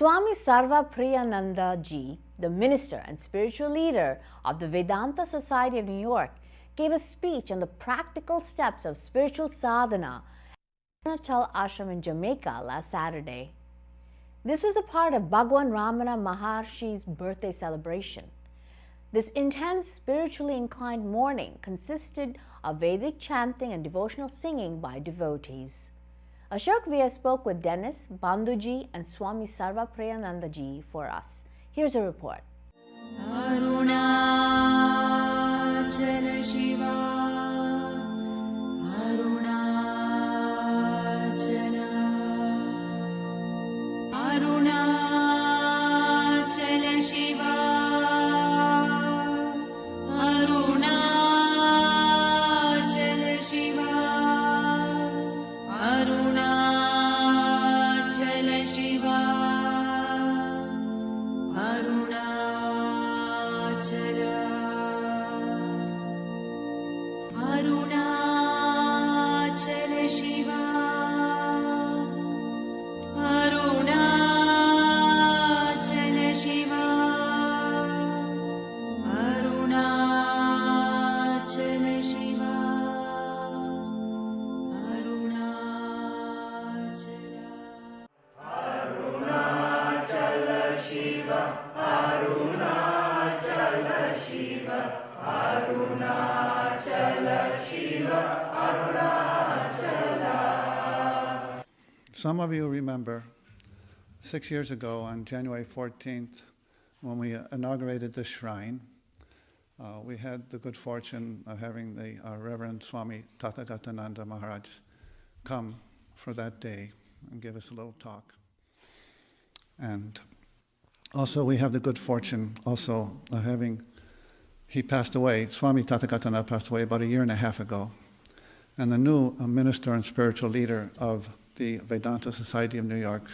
Swami Sarvapriyananda Ji, the minister and spiritual leader of the Vedanta Society of New York, gave a speech on the practical steps of spiritual sadhana at Arunachal Ashram in Jamaica last Saturday. This was a part of Bhagwan Ramana Maharshi's birthday celebration. This intense, spiritually inclined morning consisted of Vedic chanting and devotional singing by devotees. Ashok Via spoke with Dennis, Bandhuji and Swami Sarvapriyanandaji for us. Here's a report. Arunachala Shiva, Arunachala, Arunachala Shiva. Some of you remember 6 years ago on January 14th, when we inaugurated this shrine, we had the good fortune of having the Reverend Swami Tathagatananda Maharaj come for that day and give us a little talk. And also we have the good fortune also of having, he passed away, Swami Tathagatananda passed away about 1.5 years ago. And the new minister and spiritual leader of the Vedanta Society of New York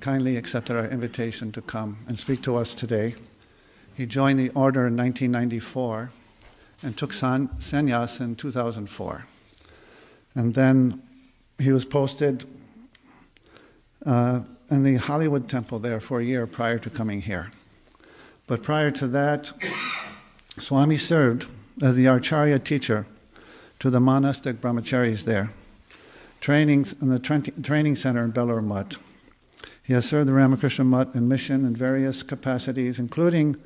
kindly accepted our invitation to come and speak to us today. He joined the order in 1994 and took sannyas in 2004. And then he was posted in the Hollywood Temple there for a year prior to coming here. But prior to that, Swami served as the Acharya teacher to the monastic brahmacharis there, training in the training center in Belur Mutt. He has served the Ramakrishna Mutt in mission in various capacities, including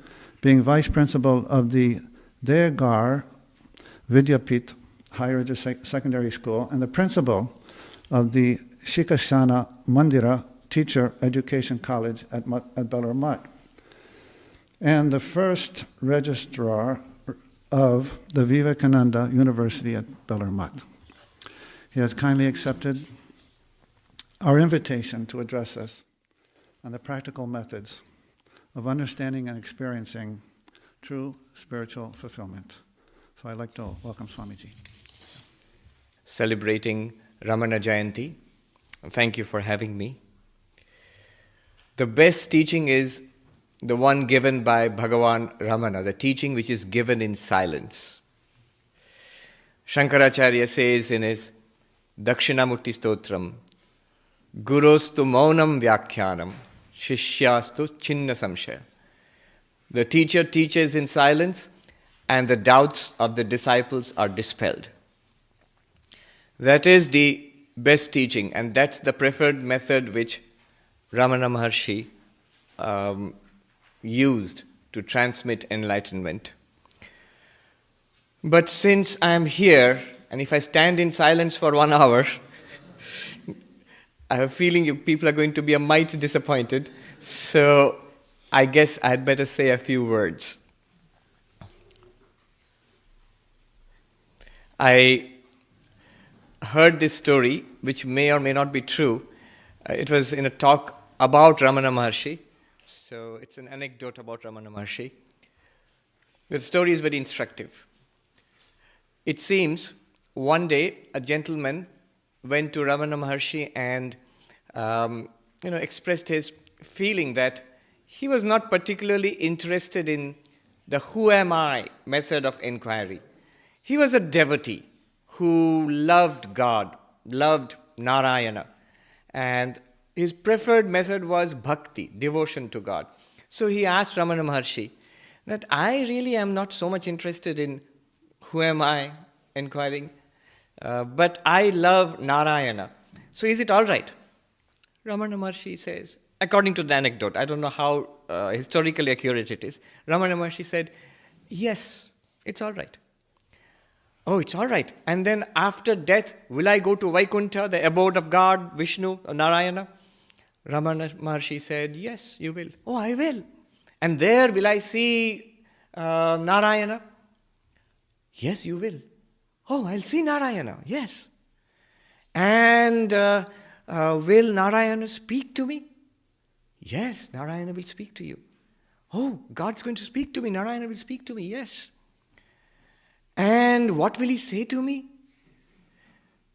being vice principal of the Degar Vidyapit Higher Secondary School and the principal of the Shikashana Mandira Teacher Education College at Belur Mutt, and the first registrar of the Vivekananda University at Belur Mutt. He has kindly accepted our invitation to address us on the practical methods of understanding and experiencing true spiritual fulfillment. So I'd like to welcome Swamiji. Celebrating Ramana Jayanti. Thank you for having me. The best teaching is the one given by Bhagavan Ramana, the teaching which is given in silence. Shankaracharya says in his Dakshinamurti Stotram, Gurostu maunam vyakhyanam, shishyastu chinna samshaya. The teacher teaches in silence and the doubts of the disciples are dispelled. That is the best teaching, and that's the preferred method which Ramana Maharshi used to transmit enlightenment. But since I am here, and if I stand in silence for 1 hour, I have a feeling you people are going to be a mite disappointed, so I guess I had better say a few words. I heard this story, which may or may not be true. It was in a talk about Ramana Maharshi, so it's an anecdote about Ramana Maharshi. The story is very instructive. It seems one day a gentleman went to Ramana Maharshi and expressed his feeling that he was not particularly interested in the who am I method of inquiry. He was a devotee who loved God, loved Narayana, and His preferred method was bhakti, devotion to God. So he asked Ramana Maharshi that I really am not so much interested in who am I inquiring, but I love Narayana. So is it all right? Ramana Maharshi says, according to the anecdote, I don't know how historically accurate it is, Ramana Maharshi said, yes, it's all right. Oh, it's all right. And then after death, will I go to Vaikuntha, the abode of God, Vishnu, or Narayana? Ramana Maharshi said, yes, you will. Oh, I will. And there will I see Narayana? Yes, you will. Oh, I'll see Narayana. Yes. And will Narayana speak to me? Yes, Narayana will speak to you. Oh, God's going to speak to me. Narayana will speak to me. Yes. And what will he say to me?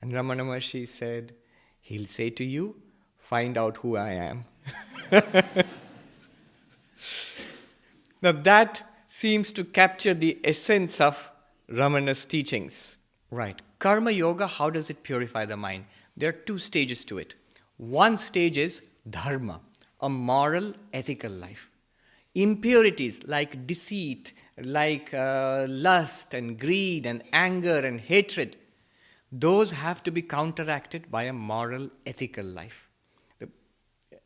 And Ramana Maharshi said, he'll say to you, find out who I am. Now that seems to capture the essence of Ramana's teachings. Right. Karma Yoga, how does it purify the mind? There are two stages to it. One stage is dharma, a moral, ethical life. Impurities like deceit, like lust and greed and anger and hatred, those have to be counteracted by a moral, ethical life.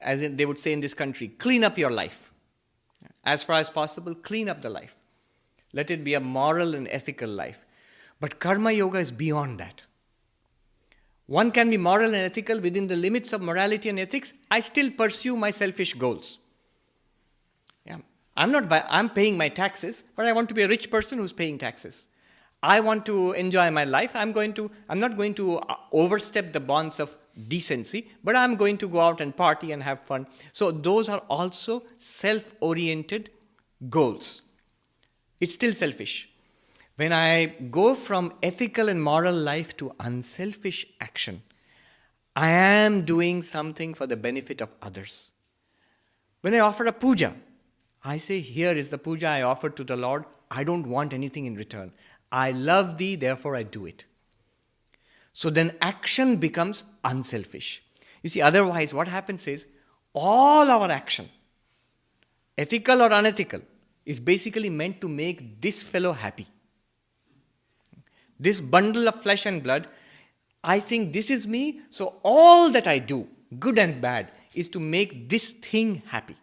As they would say in this country, clean up your life. As far as possible, clean up the life. Let it be a moral and ethical life. But Karma Yoga is beyond that. One can be moral and ethical within the limits of morality and ethics. I still pursue my selfish goals. Yeah. I'm paying my taxes, but I want to be a rich person who's paying taxes. I want to enjoy my life. I'm not going to overstep the bonds of decency, but I'm going to go out and party and have fun. So those are also self-oriented goals. It's still selfish. When I go from ethical and moral life to unselfish action, I am doing something for the benefit of others. When I offer a puja, I say, here is the puja I offer to the Lord. I don't want anything in return. I love thee, therefore I do it. So then action becomes unselfish. You see, otherwise what happens is, all our action, ethical or unethical, is basically meant to make this fellow happy. This bundle of flesh and blood, I think this is me, so all that I do, good and bad, is to make this thing happy.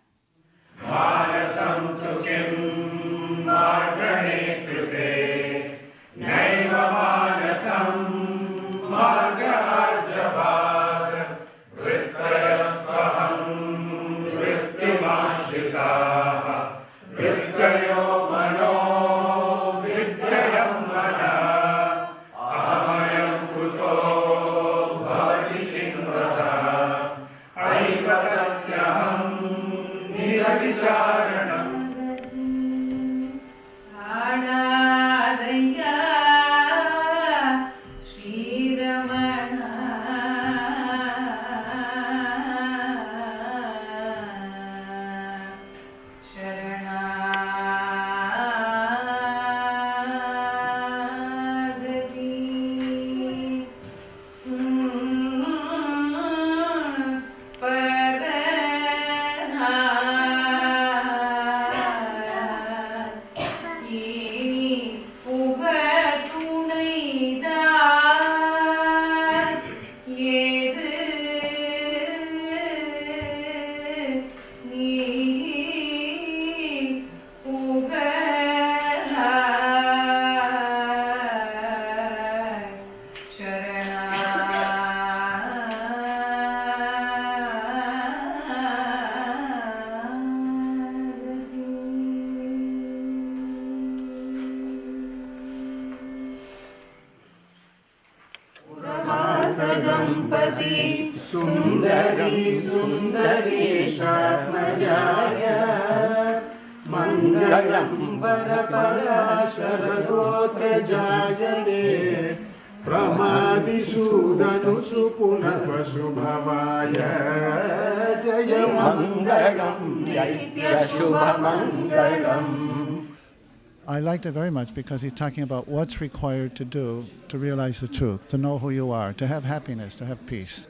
I liked it very much because he's talking about what's required to do to realize the truth, to know who you are, to have happiness, to have peace.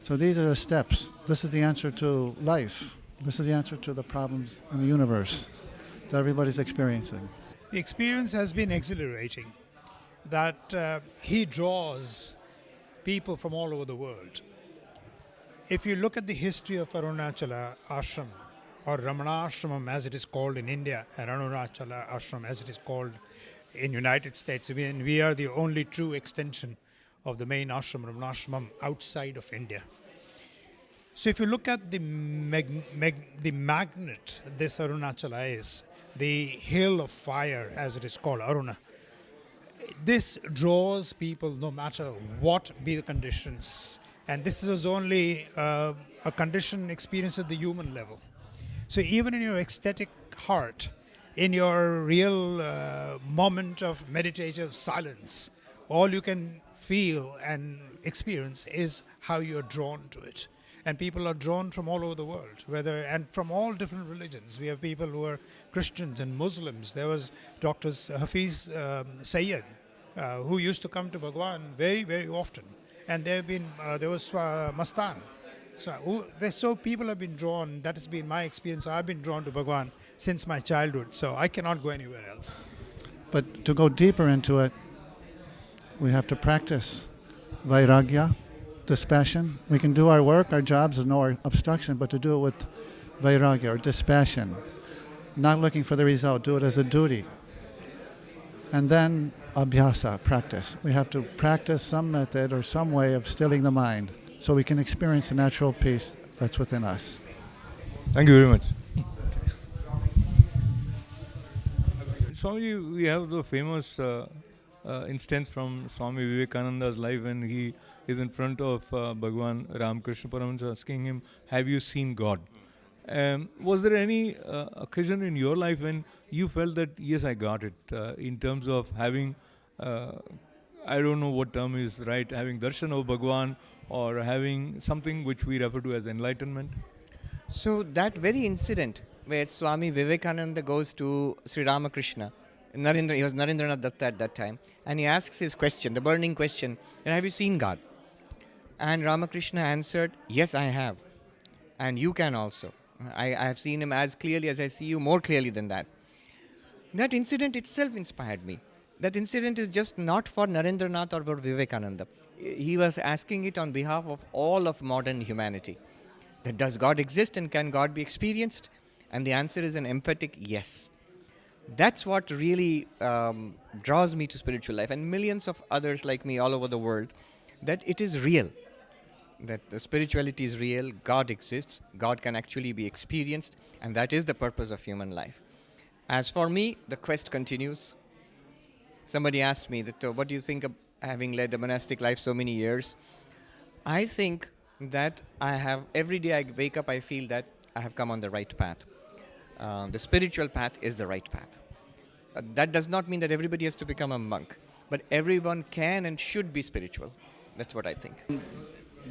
So these are the steps. This is the answer to life. This is the answer to the problems in the universe that everybody's experiencing. The experience has been exhilarating, that he draws people from all over the world. If you look at the history of Arunachala Ashram, or Ramana Ashramam as it is called in India, and Arunachala Ashram as it is called in United States, we are the only true extension of the main ashram, Ramana Ashramam, outside of India. So if you look at the magnet this Arunachala is, the hill of fire as it is called, Aruna, this draws people no matter what be the conditions. And this is only a condition experienced at the human level. So even in your ecstatic heart, in your real moment of meditative silence, all you can feel and experience is how you're drawn to it. And people are drawn from all over the world, and from all different religions. We have people who are Christians and Muslims. There was Dr. Hafiz Sayyid, who used to come to Bhagwan very, very often. And there was Mastan. So people have been drawn. That has been my experience. I've been drawn to Bhagwan since my childhood. So I cannot go anywhere else. But to go deeper into it, we have to practice vairagya, dispassion. We can do our work, our jobs, there's no obstruction, but to do it with vairagya or dispassion, not looking for the result, do it as a duty. And then abhyasa, practice. We have to practice some method or some way of stilling the mind so we can experience the natural peace that's within us. Thank you very much. Swami, we have the famous instance from Swami Vivekananda's life when he is in front of Bhagwan Ramakrishna Paramahansa asking him, have you seen God? Was there any occasion in your life when you felt that, yes, I got it, in terms of having, I don't know what term is right, having darshan of Bhagwan or having something which we refer to as enlightenment? So that very incident where Swami Vivekananda goes to Sri Ramakrishna, he was Narendranath Datta at that time, and he asks his question, the burning question, have you seen God? And Ramakrishna answered, yes, I have. And you can also. I have seen him as clearly as I see you, more clearly than that. That incident itself inspired me. That incident is just not for Narendranath or for Vivekananda. He was asking it on behalf of all of modern humanity. That does God exist and can God be experienced? And the answer is an emphatic yes. That's what really draws me to spiritual life, and millions of others like me all over the world, that it is real. That the spirituality is real, God exists, God can actually be experienced, and that is the purpose of human life. As for me, the quest continues. Somebody asked me that, what do you think of having led a monastic life so many years? I think that every day I wake up, I feel that I have come on the right path. The spiritual path is the right path. That does not mean that everybody has to become a monk, but everyone can and should be spiritual. That's what I think.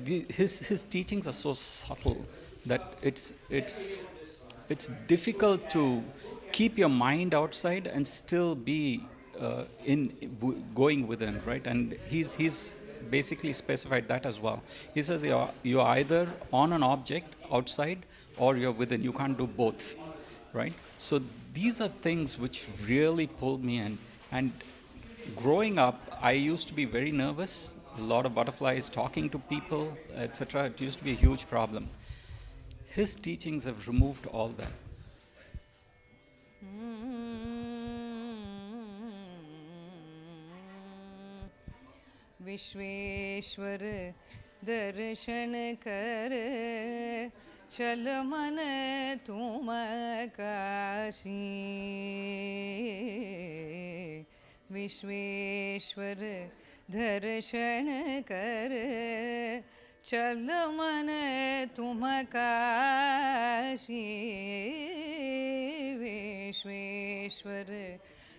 His teachings are so subtle that it's difficult to keep your mind outside and still be going within, right? And he's basically specified that as well. He says you're either on an object outside or you're within. You can't do both, right? So these are things which really pulled me in. And growing up, I used to be very nervous. A lot of butterflies, talking to people, etc. It used to be a huge problem. His teachings have removed all that. Vishweshwar दर्शन कर चल मन तुम काशी विश्वेश्वर दर्शन कर चल मन तुम काशी विश्वेश्वर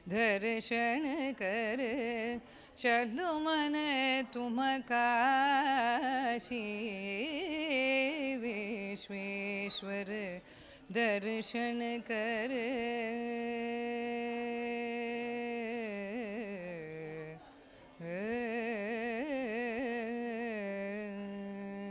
दर्शन कर चलो मन तुम काशी विश्वेश्वर दर्शन कर